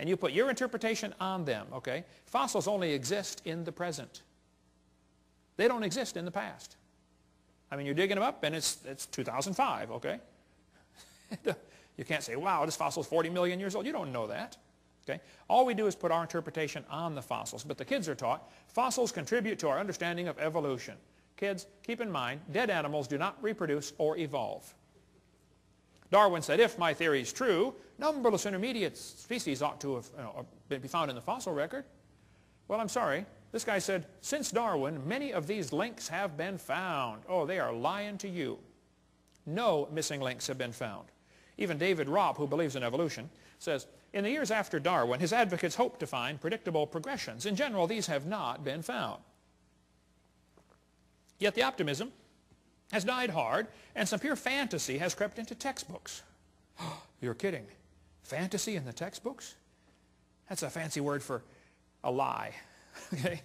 and you put your interpretation on them, okay? Fossils only exist in the present. They don't exist in the past. I mean, you're digging them up and it's 2005, okay? You can't say, wow, this fossil is 40 million years old. You don't know that. Okay? All we do is put our interpretation on the fossils. But the kids are taught fossils contribute to our understanding of evolution. Kids, keep in mind, dead animals do not reproduce or evolve. Darwin said, if my theory is true, numberless intermediate species ought to have be found in the fossil record. Well, I'm sorry. This guy said, since Darwin, many of these links have been found. Oh, they are lying to you. No missing links have been found. Even David Robb, who believes in evolution, says, in the years after Darwin, his advocates hoped to find predictable progressions. In general, these have not been found. Yet the optimism has died hard, and some pure fantasy has crept into textbooks. You're kidding. Fantasy in the textbooks? That's a fancy word for a lie. Okay?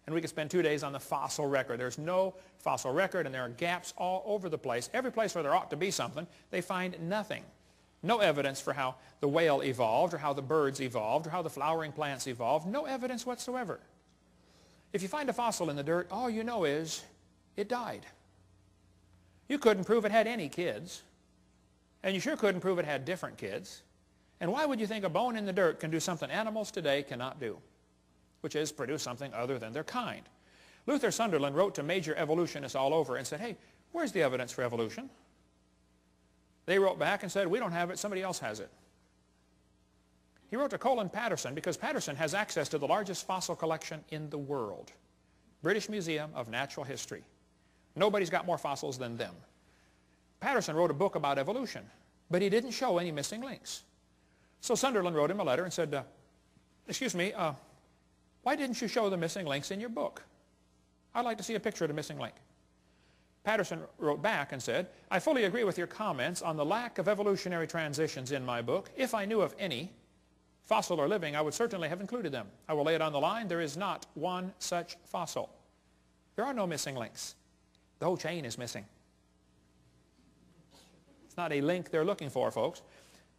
And we could spend 2 days on the fossil record. There's no fossil record, and there are gaps all over the place. Every place where there ought to be something, they find nothing. No evidence for how the whale evolved, or how the birds evolved, or how the flowering plants evolved. No evidence whatsoever. If you find a fossil in the dirt, all you know is it died. You couldn't prove it had any kids. And you sure couldn't prove it had different kids. And why would you think a bone in the dirt can do something animals today cannot do? Which is produce something other than their kind. Luther Sunderland wrote to major evolutionists all over and said, hey, where's the evidence for evolution? They wrote back and said, we don't have it, somebody else has it. He wrote to Colin Patterson because Patterson has access to the largest fossil collection in the world. British Museum of Natural History. Nobody's got more fossils than them. Patterson wrote a book about evolution, but he didn't show any missing links. So Sunderland wrote him a letter and said, excuse me, why didn't you show the missing links in your book? I'd like to see a picture of the missing link. Patterson wrote back and said, I fully agree with your comments on the lack of evolutionary transitions in my book. If I knew of any, fossil or living, I would certainly have included them. I will lay it on the line. There is not one such fossil. There are no missing links. The whole chain is missing. It's not a link they're looking for, folks.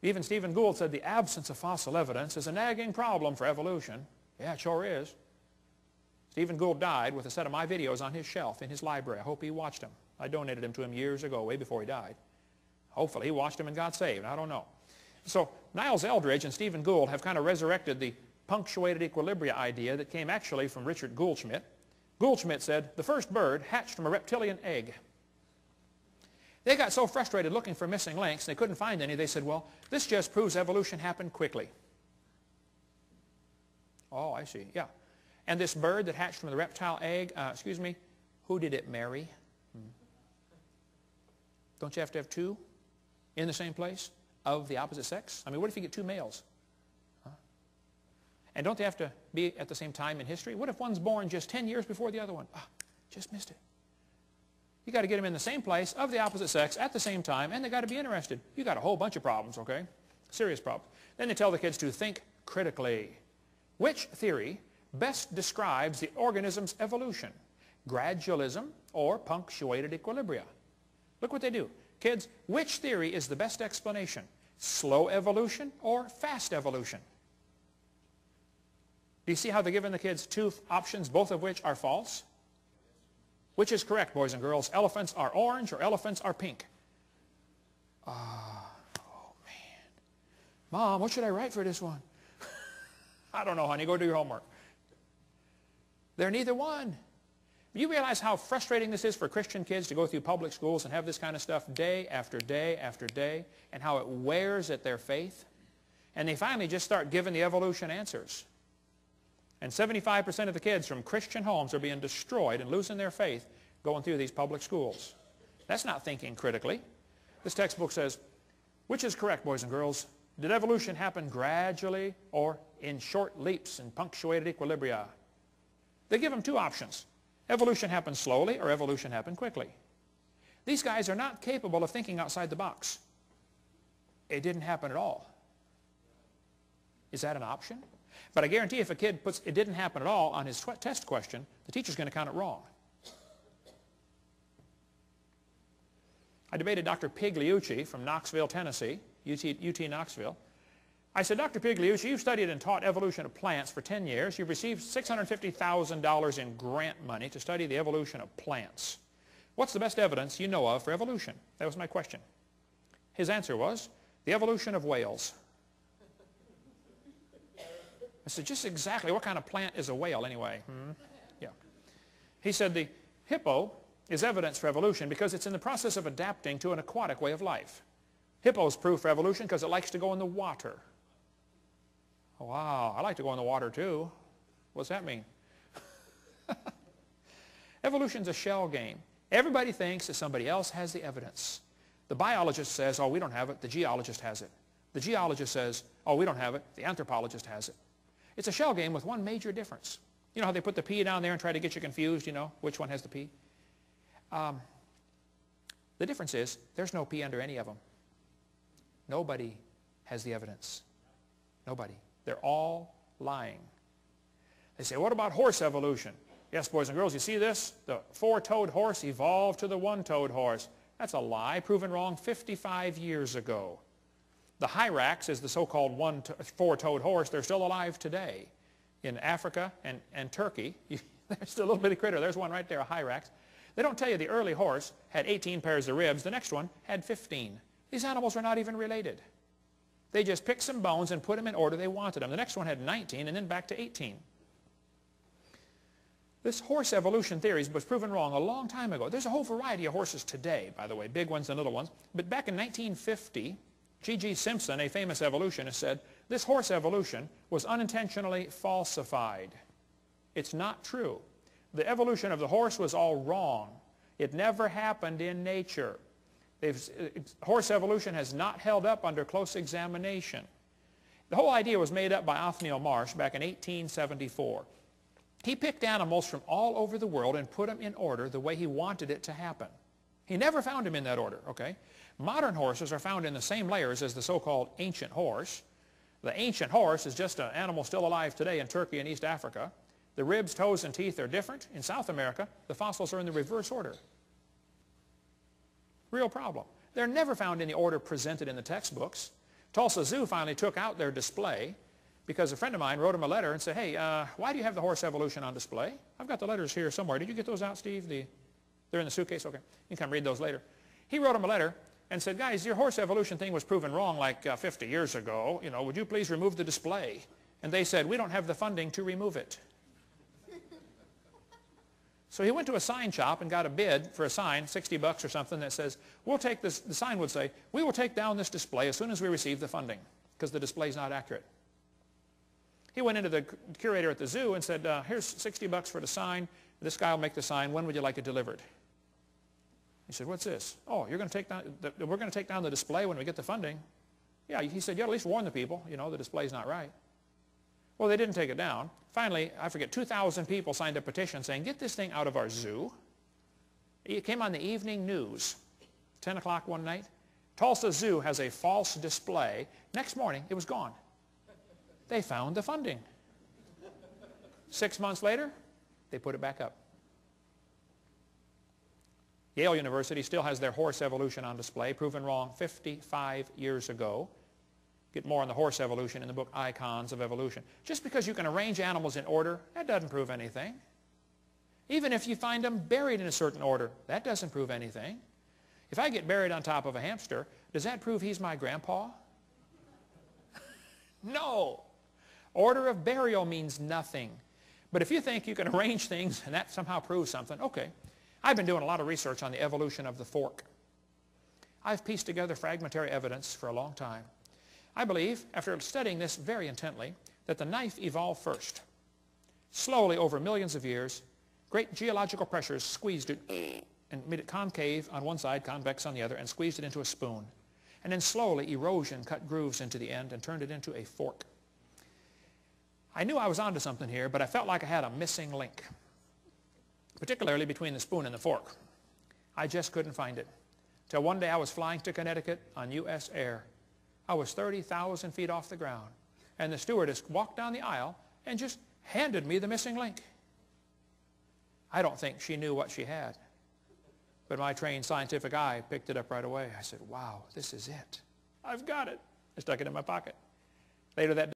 Even Stephen Gould said the absence of fossil evidence is a nagging problem for evolution. Yeah, it sure is. Stephen Gould died with a set of my videos on his shelf in his library. I hope he watched them. I donated them to him years ago, way before he died. Hopefully he watched them and got saved. I don't know. So Niles Eldridge and Stephen Gould have kind of resurrected the punctuated equilibria idea that came actually from Richard Goldschmidt. Goldschmidt said, the first bird hatched from a reptilian egg. They got so frustrated looking for missing links, they couldn't find any. They said, well, this just proves evolution happened quickly. Oh, I see. Yeah. And this bird that hatched from the reptile egg, excuse me, who did it marry? Don't you have to have two in the same place of the opposite sex? I mean, what if you get two males? Huh? And don't they have to be at the same time in history? What if one's born just 10 years before the other one? Ah, just missed it. You got to get them in the same place of the opposite sex at the same time, and they got to be interested. You got a whole bunch of problems, okay? Serious problems. Then they tell the kids to think critically. Which theory best describes the organism's evolution? Gradualism or punctuated equilibria? Look what they do. Kids, which theory is the best explanation? Slow evolution or fast evolution? Do you see how they're giving the kids two options, both of which are false? Which is correct, boys and girls? Elephants are orange or elephants are pink? Oh, man. Mom, what should I write for this one? I don't know, honey. Go do your homework. They're neither one. You realize how frustrating this is for Christian kids to go through public schools and have this kind of stuff day after day after day, and how it wears at their faith? And they finally just start giving the evolution answers. And 75% of the kids from Christian homes are being destroyed and losing their faith going through these public schools. That's not thinking critically. This textbook says, which is correct, boys and girls? Did evolution happen gradually or in short leaps and punctuated equilibria? They give them two options. Evolution happened slowly or evolution happened quickly. These guys are not capable of thinking outside the box. It didn't happen at all. Is that an option? But I guarantee if a kid puts it didn't happen at all on his test question, the teacher's going to count it wrong. I debated Dr. Pigliucci from Knoxville, Tennessee, UT Knoxville, I said, Dr. Pigliucci, you've studied and taught evolution of plants for 10 years. You've received $650,000 in grant money to study the evolution of plants. What's the best evidence you know of for evolution? That was my question. His answer was, the evolution of whales. I said, just exactly what kind of plant is a whale anyway? Yeah. He said, the hippo is evidence for evolution because it's in the process of adapting to an aquatic way of life. Hippo is proof for evolution because it likes to go in the water. Wow, I like to go in the water too. What's that mean? Evolution's a shell game. Everybody thinks that somebody else has the evidence. The biologist says, oh, we don't have it. The geologist has it. The geologist says, oh, we don't have it. The anthropologist has it. It's a shell game with one major difference. You know how they put the P down there and try to get you confused, you know, which one has the P? The difference is there's no P under any of them. Nobody has the evidence. Nobody. They're all lying. They say, what about horse evolution? Yes, boys and girls, you see this? The four-toed horse evolved to the one-toed horse. That's a lie, proven wrong 55 years ago. The hyrax is the so-called four-toed horse. They're still alive today in Africa and Turkey. There's still a little bitty critter. There's one right there, a hyrax. They don't tell you the early horse had 18 pairs of ribs. The next one had 15. These animals are not even related. They just picked some bones and put them in order they wanted them. The next one had 19 and then back to 18. This horse evolution theory was proven wrong a long time ago. There's a whole variety of horses today, by the way, big ones and little ones. But back in 1950, G.G. Simpson, a famous evolutionist, said, this horse evolution was unintentionally falsified. It's not true. The evolution of the horse was all wrong. It never happened in nature. Horse evolution has not held up under close examination. The whole idea was made up by Othniel Marsh back in 1874. He picked animals from all over the world and put them in order the way he wanted it to happen. He never found them in that order, okay? Modern horses are found in the same layers as the so-called ancient horse. The ancient horse is just an animal still alive today in Turkey and East Africa. The ribs, toes, and teeth are different. In South America, the fossils are in the reverse order. Real problem. They're never found in the order presented in the textbooks. Tulsa Zoo finally took out their display because a friend of mine wrote him a letter and said, hey, why do you have the horse evolution on display? I've got the letters here somewhere. Did you get those out, Steve? They're in the suitcase? Okay. You can come read those later. He wrote him a letter and said, guys, your horse evolution thing was proven wrong like 50 years ago. You know, would you please remove the display? And they said, we don't have the funding to remove it. So he went to a sign shop and got a bid for a sign, 60 bucks or something, that says, we'll take this, the sign would say, we will take down this display as soon as we receive the funding, because the display is not accurate. He went into the curator at the zoo and said, here's 60 bucks for the sign. This guy will make the sign. When would you like it delivered? He said, what's this? Oh, you're going to take down, we're going to take down the display when we get the funding. Yeah, he said, you ought to at least warn the people, you know, the display's not right. Well, they didn't take it down. Finally, I forget, 2,000 people signed a petition saying, get this thing out of our zoo. It came on the evening news, 10 o'clock one night. Tulsa Zoo has a false display. Next morning, it was gone. They found the funding. 6 months later, they put it back up. Yale University still has their horse evolution on display, proven wrong 55 years ago. Get more on the horse evolution in the book Icons of Evolution. Just because you can arrange animals in order, that doesn't prove anything. Even if you find them buried in a certain order, that doesn't prove anything. If I get buried on top of a hamster, does that prove he's my grandpa? No. Order of burial means nothing. But if you think you can arrange things and that somehow proves something, okay. I've been doing a lot of research on the evolution of the fork. I've pieced together fragmentary evidence for a long time. I believe, after studying this very intently, that the knife evolved first. Slowly, over millions of years, great geological pressures squeezed it and made it concave on one side, convex on the other, and squeezed it into a spoon. And then slowly, erosion cut grooves into the end and turned it into a fork. I knew I was onto something here, but I felt like I had a missing link, particularly between the spoon and the fork. I just couldn't find it. Till one day I was flying to Connecticut on U.S. Air. I was 30,000 feet off the ground, and the stewardess walked down the aisle and just handed me the missing link. I don't think she knew what she had, but my trained scientific eye picked it up right away. I said, wow, this is it. I've got it. I stuck it in my pocket. Later that